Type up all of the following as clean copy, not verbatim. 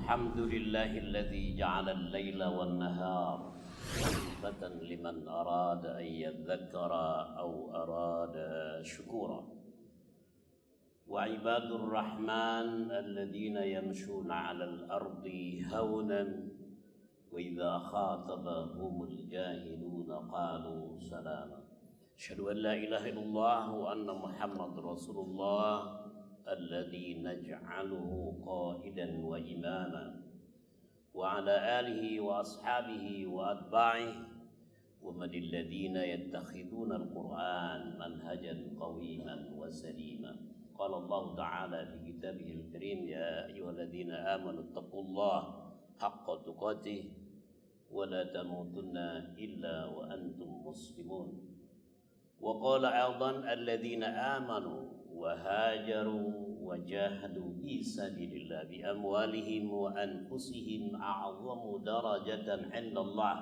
الحمد لله الذي جعل الليل والنهار خلفة لمن أراد أن يذكر أو أراد شكورا وعباد الرحمن الذين يمشون على الأرض هونا وإذا خاطبهم الجاهلون قالوا سلاما أشهد أن لا إله إلا الله وأن محمد رسول الله الذي نجعله قائدا وإماما وعلى آله وأصحابه وأتباعه ومن الذين يتخذون القرآن منهجا قويما وسليما قال الله تعالى في كتابه الكريم يا أيها الذين آمنوا اتقوا الله حق تقاته ولا تموتن إلا وأنتم مسلمون وقال أيضا الذين آمنوا وهاجروا وجاهدوا في سبيل الله بأموالهم وأنفسهم أعظم درجة عند الله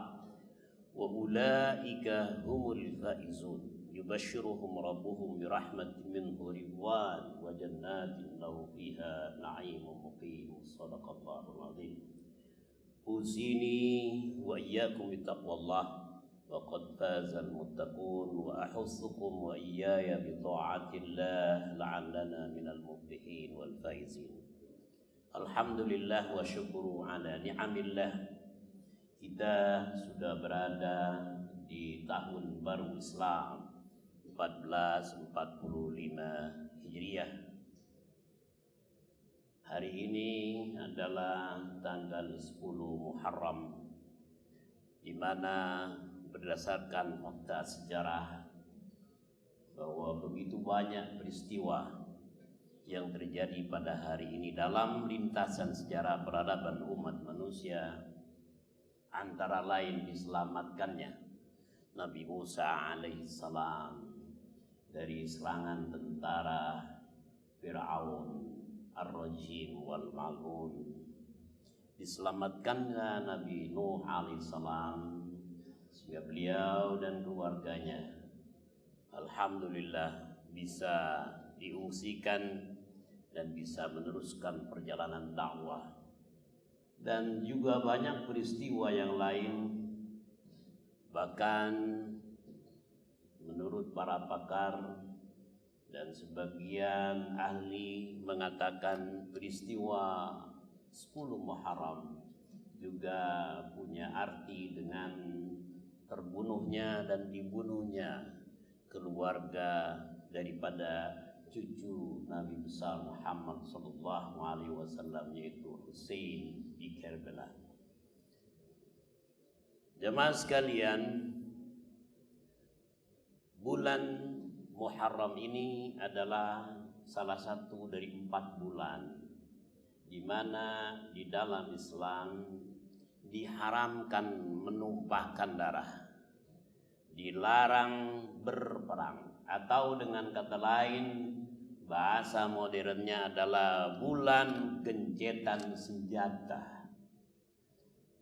وأولئك هم الفائزون يبشرهم ربهم برحمة منه رضوان وجنات له فيها نعيم مقيم صدق الله العظيم أوصيني وإياكم بتقوى الله وقد فاز المتقون وأحثكم وإياي بطاعة الله لعلنا من المفلحين والفائزين. Alhamdulillah wa syukru ala ni'amillah. Kita sudah berada di tahun baru Islam 1445 Hijriah. Hari ini adalah tanggal 10 Muharram, di mana berdasarkan fakta sejarah bahwa begitu banyak peristiwa yang terjadi pada hari ini dalam lintasan sejarah peradaban umat manusia, antara lain diselamatkannya Nabi Musa alaihissalam dari serangan tentara Fir'aun ar-rajim wal mal'un, diselamatkannya Nabi Nuh alaihissalam sehingga beliau dan keluarganya alhamdulillah bisa diungsikan dan bisa meneruskan perjalanan dakwah. Dan juga banyak peristiwa yang lain, bahkan menurut para pakar dan sebagian ahli mengatakan peristiwa 10 Muharram juga punya arti dengan terbunuhnya dan dibunuhnya keluarga daripada cucu Nabi besar Muhammad sallallahu alaihi wasallam, yaitu Husain di Karbala. Jemaah sekalian, bulan Muharram ini adalah salah satu dari 4 bulan di mana di dalam Islam diharamkan menumpahkan darah, dilarang berperang, atau dengan kata lain bahasa modernnya adalah bulan gencatan senjata.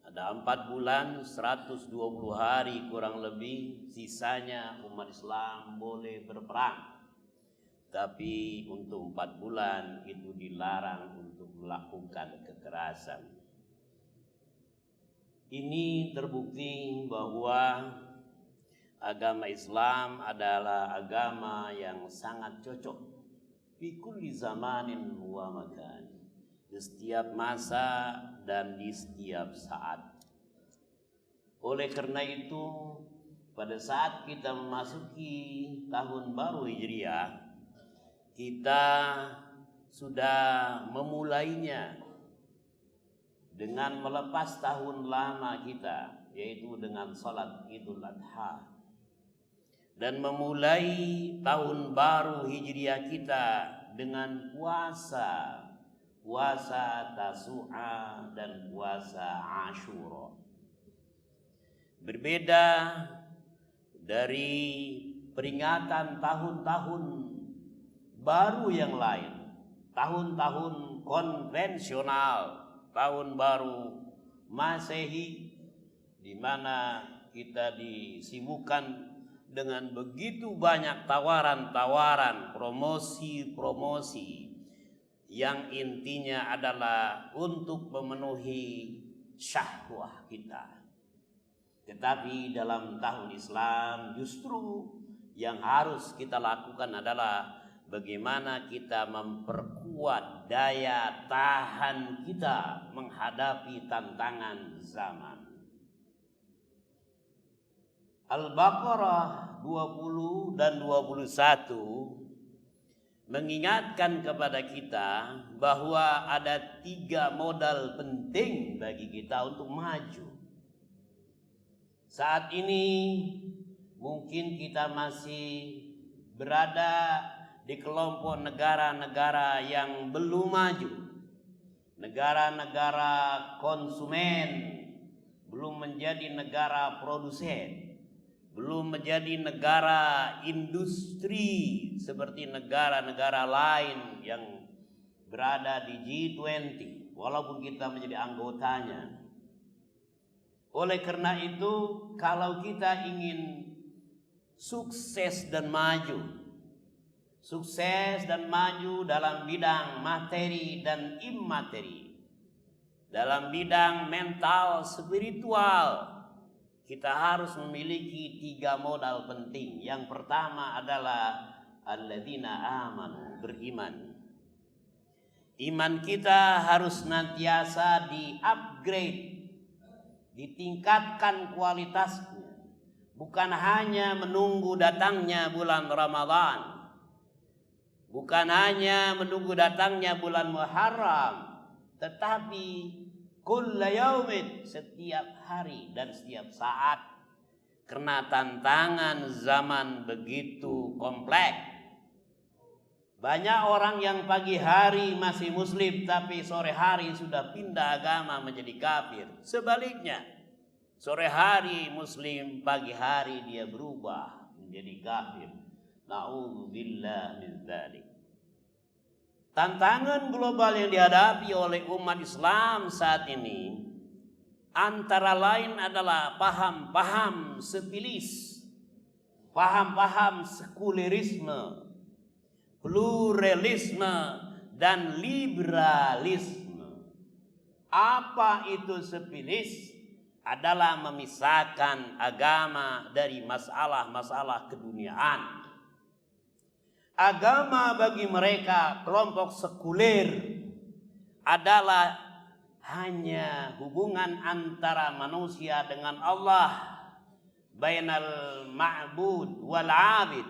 Ada 4 bulan, 120 hari kurang lebih, sisanya umat Islam boleh berperang. Tapi untuk 4 bulan itu dilarang untuk melakukan kekerasan. Ini terbukti bahwa agama Islam adalah agama yang sangat cocok fi kulli zamanin wa makan, di setiap masa dan di setiap saat. Oleh karena itu, pada saat kita memasuki tahun baru Hijriah, kita sudah memulainya dengan melepas tahun lama kita, yaitu dengan salat Idul Adha, dan memulai tahun baru Hijriah kita dengan puasa Tasu'a dan puasa Ashura. Berbeda dari peringatan tahun-tahun baru yang lain, tahun-tahun konvensional, tahun baru Masehi, di mana kita disibukkan dengan begitu banyak tawaran-tawaran, promosi-promosi yang intinya adalah untuk memenuhi syahwah kita. Tetapi dalam tahun Islam justru yang harus kita lakukan adalah bagaimana kita memperkuat daya tahan kita menghadapi tantangan zaman. Al-Baqarah 20 dan 21 mengingatkan kepada kita bahwa ada 3 modal penting bagi kita untuk maju. Saat ini mungkin kita masih berada di kelompok negara-negara yang belum maju. Negara-negara konsumen, belum menjadi negara produsen, belum menjadi negara industri seperti negara-negara lain yang berada di G20 walaupun kita menjadi anggotanya. Oleh karena itu, kalau kita ingin sukses dan maju dalam bidang materi dan imateri, dalam bidang mental spiritual, kita harus memiliki 3 modal penting. Yang pertama adalah alladzina amanu, beriman. Iman kita harus senantiasa di-upgrade, ditingkatkan kualitasnya. Bukan hanya menunggu datangnya bulan Ramadan, bukan hanya menunggu datangnya bulan Muharram, tetapi kulla yaumin, setiap hari dan setiap saat. Karena tantangan zaman begitu kompleks. Banyak orang yang pagi hari masih muslim tapi sore hari sudah pindah agama menjadi kafir. Sebaliknya, sore hari muslim, pagi hari dia berubah menjadi kafir. Na'udzubillah min dzalik. Tantangan global yang dihadapi oleh umat Islam saat ini antara lain adalah paham-paham sepilis, paham-paham sekulerisme, pluralisme, dan liberalisme. Apa itu sepilis? Adalah memisahkan agama dari masalah-masalah keduniaan. Agama bagi mereka kelompok sekuler adalah hanya hubungan antara manusia dengan Allah, bainal ma'bud wal 'abid,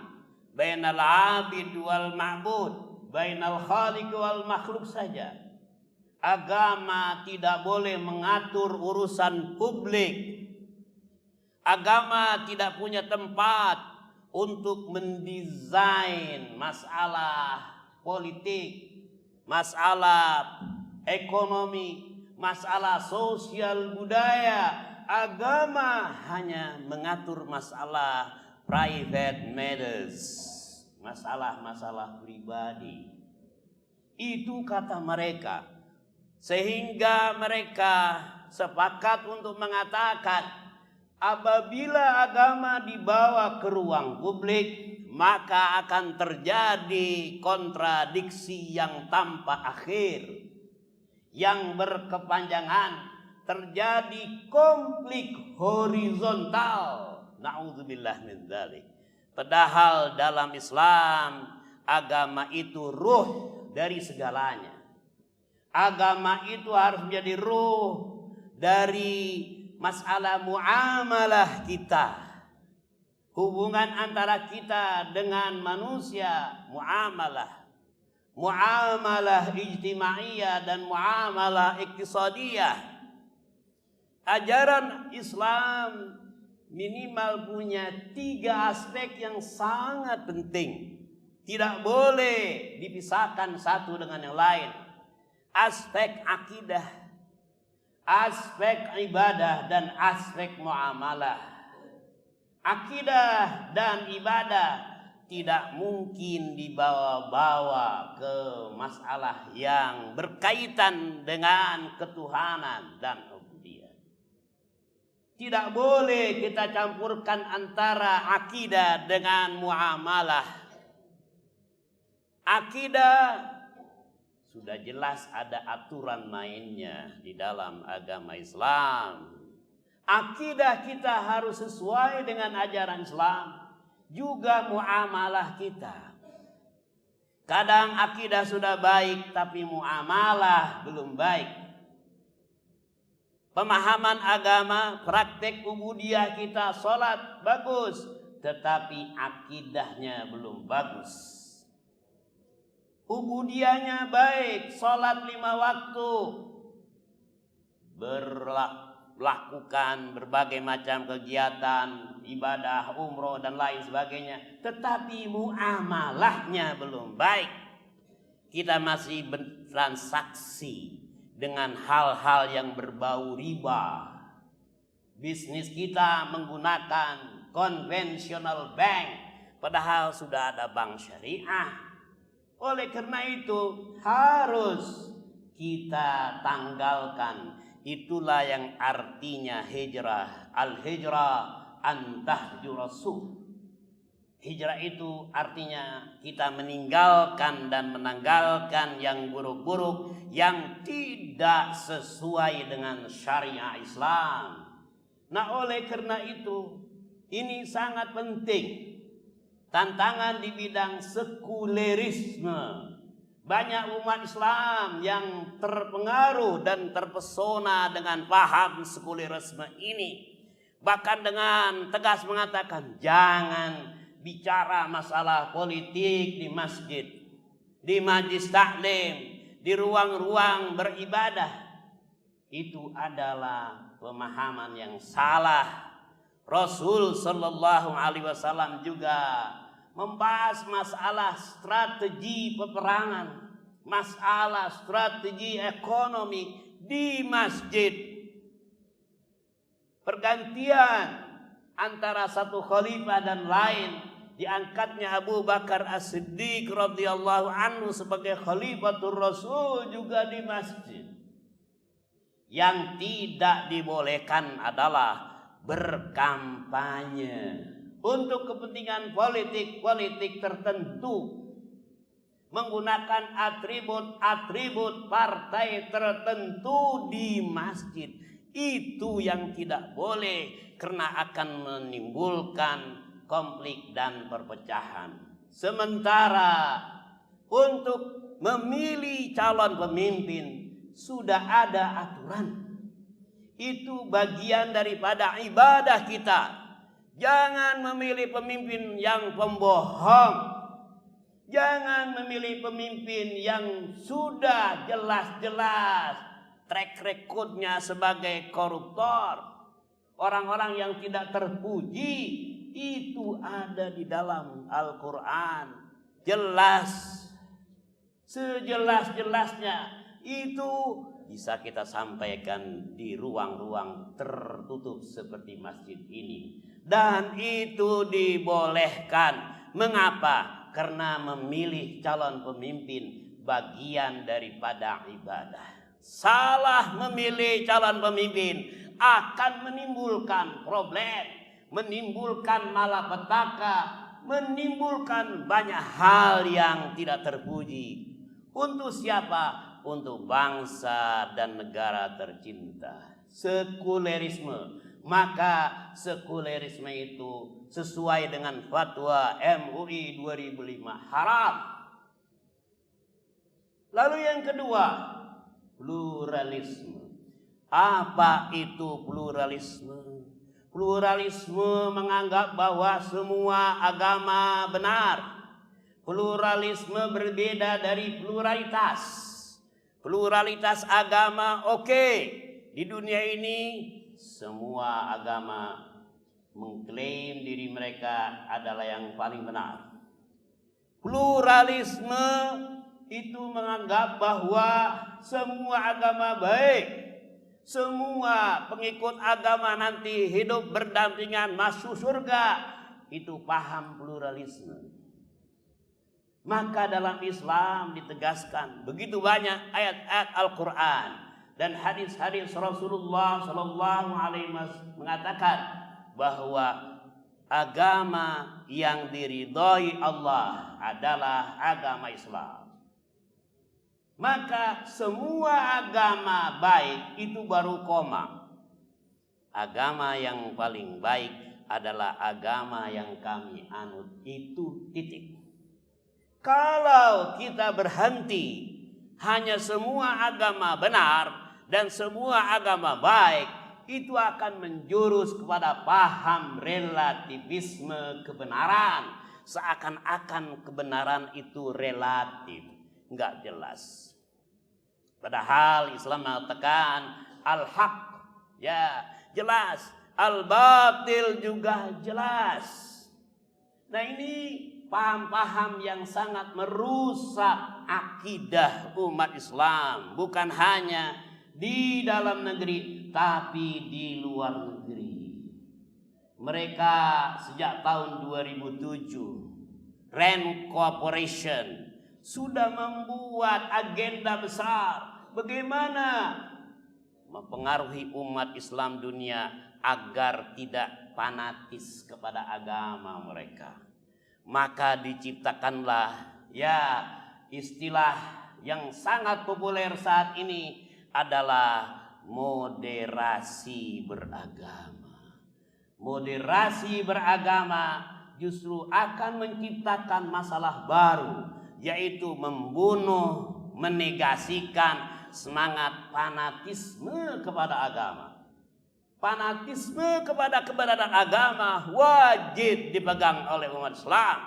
bainal 'abid wal ma'bud, bainal khaliq wal makhluk saja. Agama tidak boleh mengatur urusan publik. Agama tidak punya tempat untuk mendesain masalah politik, masalah ekonomi, masalah sosial budaya. Agama hanya mengatur masalah private matters, masalah-masalah pribadi. Itu kata mereka. Sehingga mereka sepakat untuk mengatakan, apabila agama dibawa ke ruang publik, maka akan terjadi kontradiksi yang tanpa akhir, yang berkepanjangan, terjadi konflik horizontal. Na'udzubillah min dzalik. Padahal dalam Islam, agama itu ruh dari segalanya. Agama itu harus menjadi ruh dari masalah muamalah kita, hubungan antara kita dengan manusia, muamalah ijtimaiyah dan muamalah iktisadiyah. Ajaran Islam minimal punya 3 aspek yang sangat penting, tidak boleh dipisahkan satu dengan yang lain. Aspek akidah, aspek ibadah, dan aspek muamalah. Akidah dan ibadah tidak mungkin dibawa-bawa ke masalah yang berkaitan dengan ketuhanan dan ubudiyah. Tidak boleh kita campurkan antara akidah dengan muamalah. Akidah Sudah jelas ada aturan mainnya di dalam agama Islam. Akidah kita harus sesuai dengan ajaran Islam, juga muamalah kita. Kadang akidah sudah baik tapi muamalah belum baik. Pemahaman agama, praktek ubudiyah kita, sholat bagus, tetapi akidahnya belum bagus. Ubudiyahnya baik, sholat 5 waktu, melakukan berbagai macam kegiatan, ibadah, umroh dan lain sebagainya, tetapi muamalahnya belum baik. Kita masih bertransaksi dengan hal-hal yang berbau riba. Bisnis kita menggunakan konvensional bank, padahal sudah ada bank syariah. Oleh karena itu harus kita tanggalkan. Itulah yang artinya hijrah. Al-hijrah an tahjurasu. Hijrah itu artinya kita meninggalkan dan menanggalkan yang buruk-buruk, yang tidak sesuai dengan syariah Islam. Nah, oleh karena itu ini sangat penting. Tantangan di bidang sekulerisme. Banyak umat Islam yang terpengaruh dan terpesona dengan paham sekulerisme ini. Bahkan dengan tegas mengatakan jangan bicara masalah politik di masjid, di majlis taklim, di ruang-ruang beribadah. Itu adalah pemahaman yang salah. Rasul Sallallahu Alaihi Wasallam juga membahas masalah strategi peperangan, masalah strategi ekonomi di masjid. Pergantian antara satu khalifah dan lain, diangkatnya Abu Bakar As-Siddiq radhiyallahu anhu sebagai khalifatul Rasul juga di masjid. Yang tidak dibolehkan adalah berkampanye untuk kepentingan politik tertentu, menggunakan atribut partai tertentu di masjid. Itu yang tidak boleh, karena akan menimbulkan konflik dan perpecahan. Sementara untuk memilih calon pemimpin sudah ada aturan. Itu bagian daripada ibadah kita. Jangan memilih pemimpin yang pembohong. Jangan memilih pemimpin yang sudah jelas-jelas track recordnya sebagai koruptor. Orang-orang yang tidak terpuji itu ada di dalam Al-Quran. Jelas. Sejelas-jelasnya. Itu bisa kita sampaikan di ruang-ruang tertutup seperti masjid ini. Dan itu dibolehkan. Mengapa? Karena memilih calon pemimpin bagian daripada ibadah. Salah memilih calon pemimpin akan menimbulkan problem, menimbulkan malapetaka, menimbulkan banyak hal yang tidak terpuji. Untuk siapa? Untuk bangsa dan negara tercinta. Sekulerisme. Maka sekulerisme itu sesuai dengan fatwa MUI 2005 haram. Lalu yang kedua, pluralisme. Apa itu pluralisme? Pluralisme menganggap bahwa semua agama benar. Pluralisme berbeda dari pluralitas. Pluralitas agama oke. Di dunia ini semua agama mengklaim diri mereka adalah yang paling benar. Pluralisme itu menganggap bahwa semua agama baik. Semua pengikut agama nanti hidup berdampingan masuk surga. Itu paham pluralisme. Maka dalam Islam ditegaskan begitu banyak ayat-ayat Al-Quran dan hadis-hadis Rasulullah Sallallahu Alaihi Wasallam mengatakan bahwa agama yang diridhoi Allah adalah agama Islam. Maka semua agama baik itu baru koma. Agama yang paling baik adalah agama yang kami anut, itu titik. Kalau kita berhenti hanya semua agama benar dan semua agama baik, itu akan menjurus kepada paham relativisme kebenaran. Seakan-akan kebenaran itu relatif, nggak jelas. Padahal Islam mengatakan al-haq, ya jelas, al-batil juga jelas. Nah, ini paham-paham yang sangat merusak akidah umat Islam, bukan hanya di dalam negeri tapi di luar negeri. Mereka sejak tahun 2007 Rand Corporation sudah membuat agenda besar bagaimana mempengaruhi umat Islam dunia agar tidak fanatis kepada agama mereka. Maka diciptakanlah ya istilah yang sangat populer saat ini adalah moderasi beragama. Moderasi beragama justru akan menciptakan masalah baru, yaitu membunuh, menegasikan semangat fanatisme kepada agama. Fanatisme kepada kebenaran agama wajib dipegang oleh umat Islam.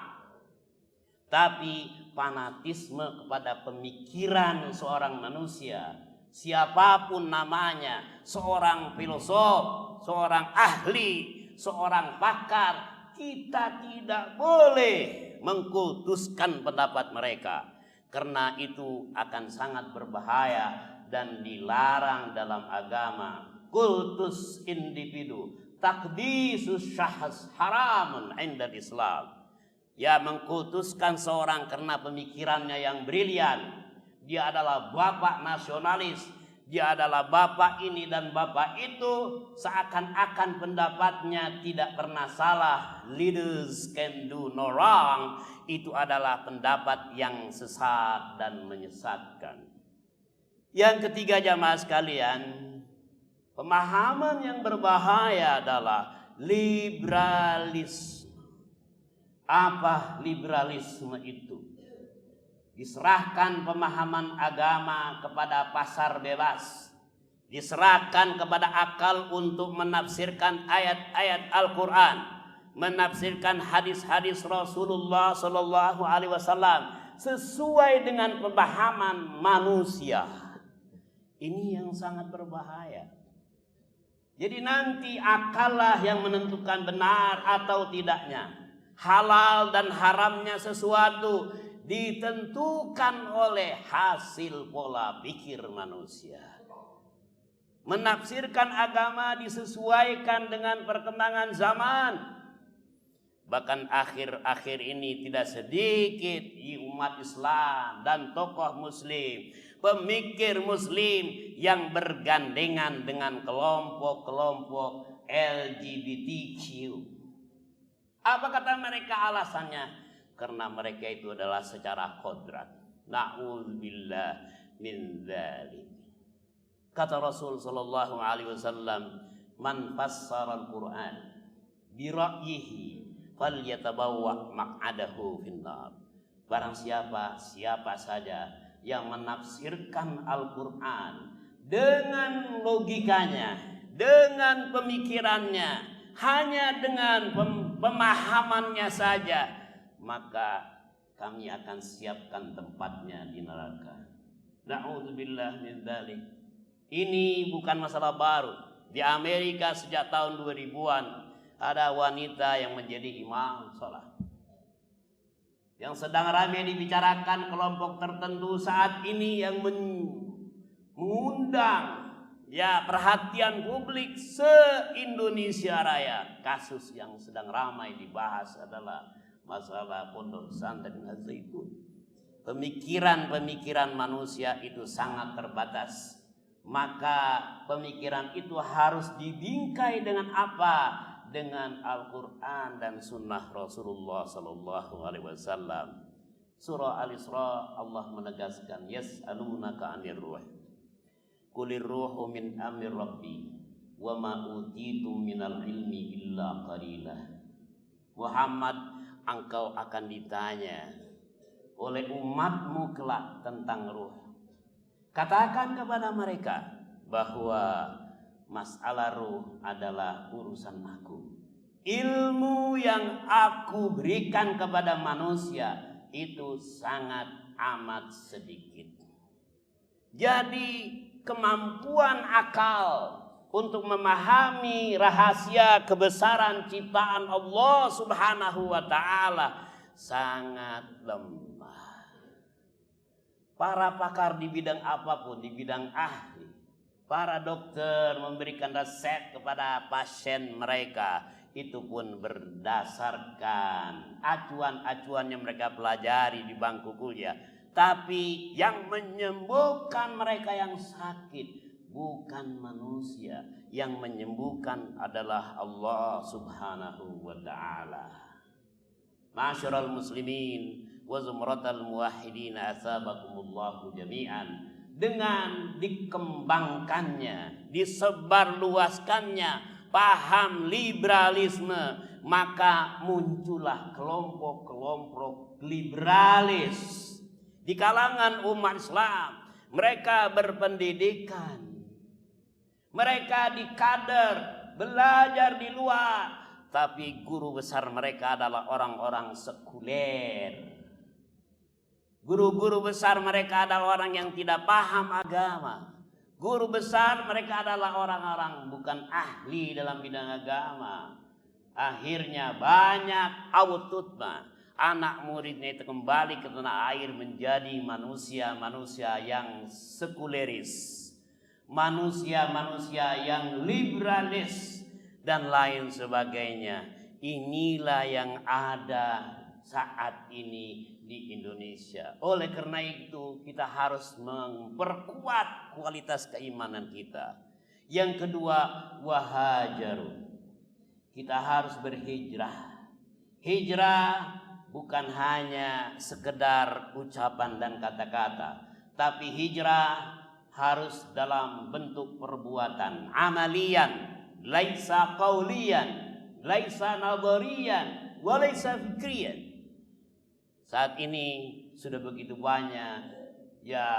Tapi fanatisme kepada pemikiran seorang manusia, siapapun namanya, seorang filosof, seorang ahli, seorang pakar, kita tidak boleh mengkultuskan pendapat mereka, karena itu akan sangat berbahaya dan dilarang dalam agama. Kultus individu, taqdisus syahs haramun inda Islam. Ya, mengkultuskan seorang karena pemikirannya yang brilian, dia adalah bapak nasionalis, dia adalah bapak ini dan bapak itu, seakan-akan pendapatnya tidak pernah salah. Leaders can do no wrong. Itu adalah pendapat yang sesat dan menyesatkan. Yang ketiga, jamaah sekalian, pemahaman yang berbahaya adalah liberalisme. Apa liberalisme itu? Diserahkan pemahaman agama kepada pasar bebas, diserahkan kepada akal untuk menafsirkan ayat-ayat Al-Quran, menafsirkan hadis-hadis Rasulullah Sallallahu Alaihi Wasallam sesuai dengan pemahaman manusia. Ini yang sangat berbahaya. Jadi nanti akallah yang menentukan benar atau tidaknya, halal dan haramnya sesuatu ditentukan oleh hasil pola pikir manusia. Menafsirkan agama disesuaikan dengan perkembangan zaman. Bahkan akhir-akhir ini tidak sedikit umat Islam dan tokoh muslim, pemikir muslim yang bergandengan dengan kelompok-kelompok LGBTQ. Apa kata mereka alasannya? Karena mereka itu adalah secara kodrat. Na'udzubillah min dzalik. Kata Rasul sallallahu alaihi wasallam, "Man fassara al-Qur'an bi ra'yihi falyatabawwa maq'adahu finnar." Barang siapa saja yang menafsirkan Al-Qur'an dengan logikanya, dengan pemikirannya, hanya dengan pemahamannya saja, maka kami akan siapkan tempatnya di neraka. Na'udzubillah min dzalik. Ini bukan masalah baru. Di Amerika sejak tahun 2000-an ada wanita yang menjadi imam sholat. Yang sedang ramai dibicarakan kelompok tertentu saat ini yang mengundang perhatian publik se-Indonesia Raya. Kasus yang sedang ramai dibahas adalah masalah pondok pesantren Az-Zaitun. Pemikiran manusia itu sangat terbatas. Maka pemikiran itu harus dibingkai dengan apa? Dengan Al-Quran dan Sunnah Rasulullah Sallallahu Alaihi Wasallam. Surah Al-Isra Allah menegaskan, yas'alunaka 'anir ruh. Qulir ruhu min amri rabbi wa ma utitum minal ilmi illa qalila. Muhammad, engkau akan ditanya oleh umatmu kelak tentang ruh. Katakan kepada mereka bahwa masalah ruh adalah urusan aku. Ilmu yang aku berikan kepada manusia itu sangat amat sedikit. Jadi kemampuan akal untuk memahami rahasia kebesaran ciptaan Allah Subhanahu wa ta'ala sangat lemah. Para pakar di bidang apapun, di bidang ahli, para dokter memberikan resep kepada pasien mereka, itu pun berdasarkan acuan-acuan yang mereka pelajari di bangku kuliah. Tapi yang menyembuhkan mereka yang sakit bukan manusia, yang menyembuhkan adalah Allah Subhanahu wa ta'ala. Ma'asyiral muslimin wa zumratal muwahhidin asabakumullahu jami'an. Dengan dikembangkannya, disebarluaskannya paham liberalisme, maka muncullah kelompok-kelompok liberalis di kalangan umat Islam. Mereka berpendidikan, mereka dikader, belajar di luar, tapi guru besar mereka adalah orang-orang sekuler. Guru-guru besar mereka adalah orang yang tidak paham agama. Guru besar mereka adalah orang-orang bukan ahli dalam bidang agama. Akhirnya banyak awtutna, anak muridnya itu kembali ke tanah air menjadi manusia-manusia yang sekuleris, manusia-manusia yang liberalis dan lain sebagainya. Inilah yang ada saat ini di Indonesia. Oleh karena itu kita harus memperkuat kualitas keimanan kita. Yang kedua, wahajaru. Kita harus berhijrah. Hijrah bukan hanya sekedar ucapan dan kata-kata, tapi hijrah harus dalam bentuk perbuatan, amalian, laisa qaulian, laisa nadhariyan, wa laisa fikriyan. Saat ini sudah begitu banyak ya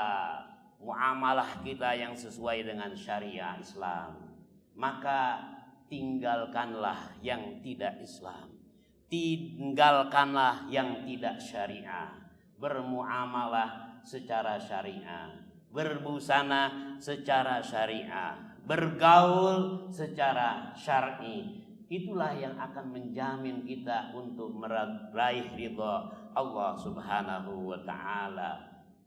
muamalah kita yang sesuai dengan syariah Islam. Maka tinggalkanlah yang tidak Islam. Tinggalkanlah yang tidak syariah. Bermuamalah secara syariah. Berbusana secara syariah. Bergaul secara syar'i. Itulah yang akan menjamin kita untuk meraih ridha Allah Subhanahu wa ta'ala.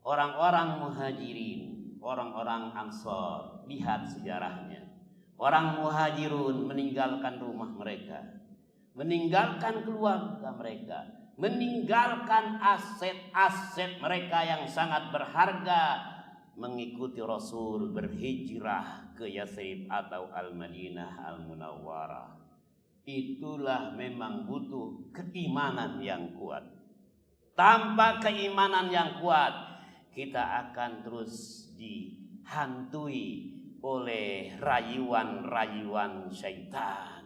Orang-orang muhajirin, orang-orang ansor, lihat sejarahnya. Orang muhajirun meninggalkan rumah mereka, meninggalkan keluarga mereka, meninggalkan aset-aset mereka yang sangat berharga, mengikuti Rasul berhijrah ke Yathrib atau Al-Madinah Al-Munawwarah. Itulah memang butuh keimanan yang kuat. Tanpa keimanan yang kuat, kita akan terus dihantui oleh rayuan-rayuan syaitan.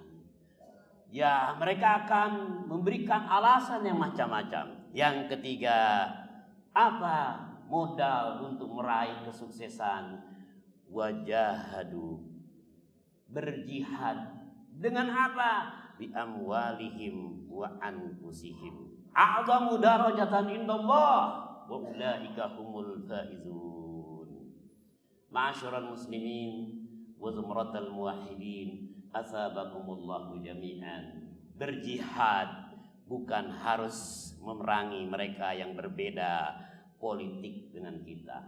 Ya, mereka akan memberikan alasan yang macam-macam. Yang ketiga, apa modal untuk meraih kesuksesan? Wajahadu, berjihad. Dengan apa? Bi amwalihim wa anfusihim. A'zamu darajatan indallah wa ulaika humul faizun. Ma'asyiral muslimin wa zumratal muwahhidin, asabakumullahu jami'an. Berjihad bukan harus memerangi mereka yang berbeda politik dengan kita,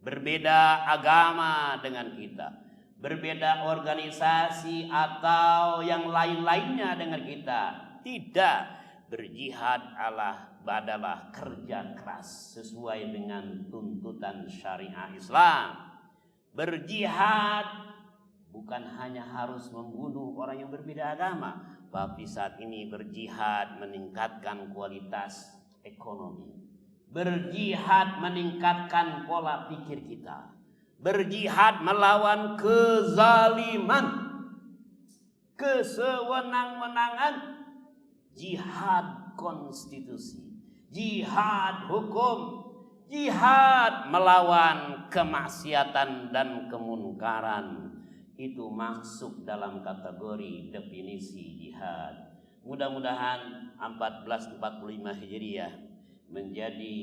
berbeda agama dengan kita, berbeda organisasi atau yang lain-lainnya dengan kita. Tidak, berjihad adalah kerja keras sesuai dengan tuntutan syariah Islam. Berjihad bukan hanya harus membunuh orang yang berbeda agama, tapi saat ini berjihad meningkatkan kualitas ekonomi, berjihad meningkatkan pola pikir kita, berjihad melawan kezaliman, kesewenang-wenangan, jihad konstitusi, jihad hukum, jihad melawan kemaksiatan dan kemunkaran. Itu masuk dalam kategori definisi jihad. Mudah-mudahan 1445 Hijriah menjadi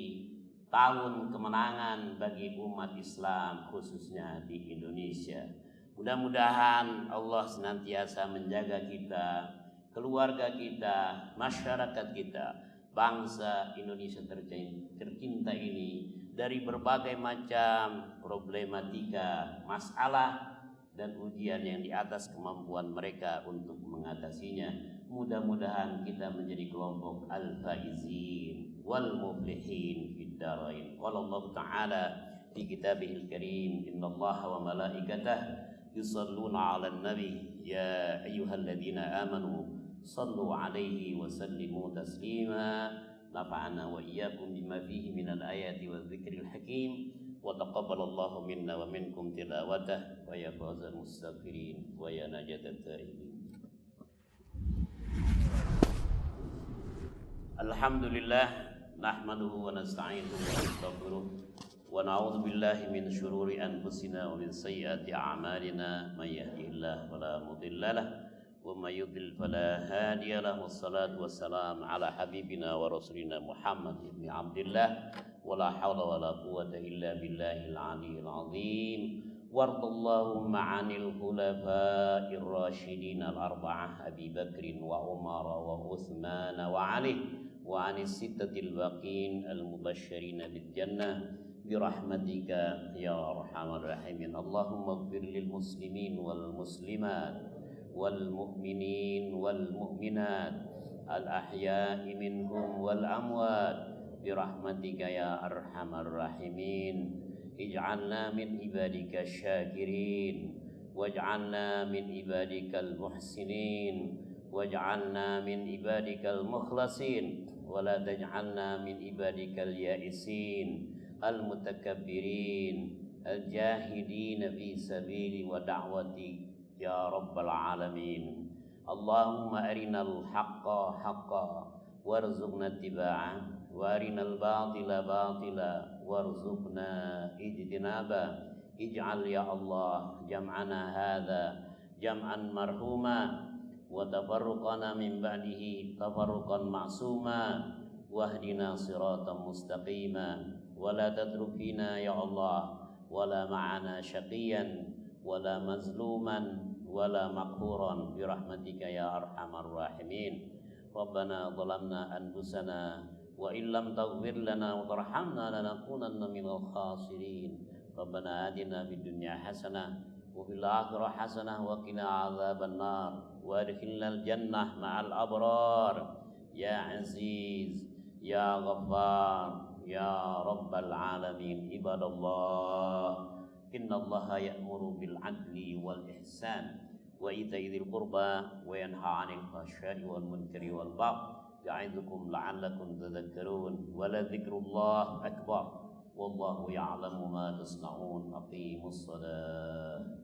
tahun kemenangan bagi umat Islam khususnya di Indonesia. Mudah-mudahan Allah senantiasa menjaga kita, keluarga kita, masyarakat kita, bangsa Indonesia tercinta ini dari berbagai macam problematika, masalah dan ujian yang di atas kemampuan mereka untuk mengatasinya. Mudah-mudahan kita menjadi kelompok al-faizin wal muflihin fid darain. Qala Allah Ta'ala fi kitabihil karim, innallaha wa malaikatahu yusalluna 'alan nabi ya ayyuhalladzina amanu sallu 'alaihi wa sallimu taslima. Nafa'ana wa iyyakum bima fihi minal ayati wadh-dhikril hakim. Wa taqabbalallahu minna wa minkum tilawatah wa ya fawzal mustaghfirin wa ya najatat taibin. Alhamdulillah nahmaduhu wa nasta'inuhu wa nastaghfiruh wa na'udzu billahi min syururi anfusina wa min sayyiati a'malina may yahdihillahu fala mudilla lahu wa may yudlil fala hadiya lahu. Wassalatu wassalamu ala habibina wa rasulina Muhammad ibn Abdillah wala hawla wala quwwata illa billahil aliyyil azim. Wardallahumma 'anil khulafa'ir rasyidin al-arba'ah Abi Bakrin wa Umar wa Utsman wa Ali wa 'anis sittatil baqin al-mubasysyirin bil jannah birahmatika ya arhamar rahimin. Allahumma ighfir lil muslimin wal muslimat wal mu'minin wal mu'minat al ahya'i minhum wal amwat birahmatika ya arhamar rahimin. Ij'alna min ibadika syakirin waj'alna min ibadikal muhsinin waj'alna min ibadikal mukhlasin wa la taj'alna min ibadikal ya'isin al mutakabbirin al jahidin fi sabili wa da'wati ya rabbal alamin. Allahumma arinal haqqa haqqa warzuqna ittiba'ah wa arinal batila batila warzuqna ijtinaba. Ij'al ya Allah jam'ana hadha jam'an marhuma wa tafarruqana min ba'dihi tafarruqan ma'suma wahdina siratan mustaqima wa la tatruk fina ya Allah wala ma'ana syaqiyan wala mazluman wala maqhuran birahmatika ya arhamar rahimin. Rabbana zalamna anfusana wa illam taghfir lana wa tarhamna lanakunanna minal khasirin. Rabbana atina fid dunya hasanah wa fil akhirati hasanah wa qina adzaban nar wa adkhilnal jannah ma'al abrar ya aziz ya ghaffar ya rabbal alamin. Ibadallah, innallaha ya'muru bil 'adli wal ihsan wa ita'i dzil qurba wa yanha 'anil fahsya'i wal munkari wal baghi ya'idukum la'allakum tadhakkarun. Wa la dzikrullah akbar wallahu ya'lamu ma tasna'un. Aqimus shalah.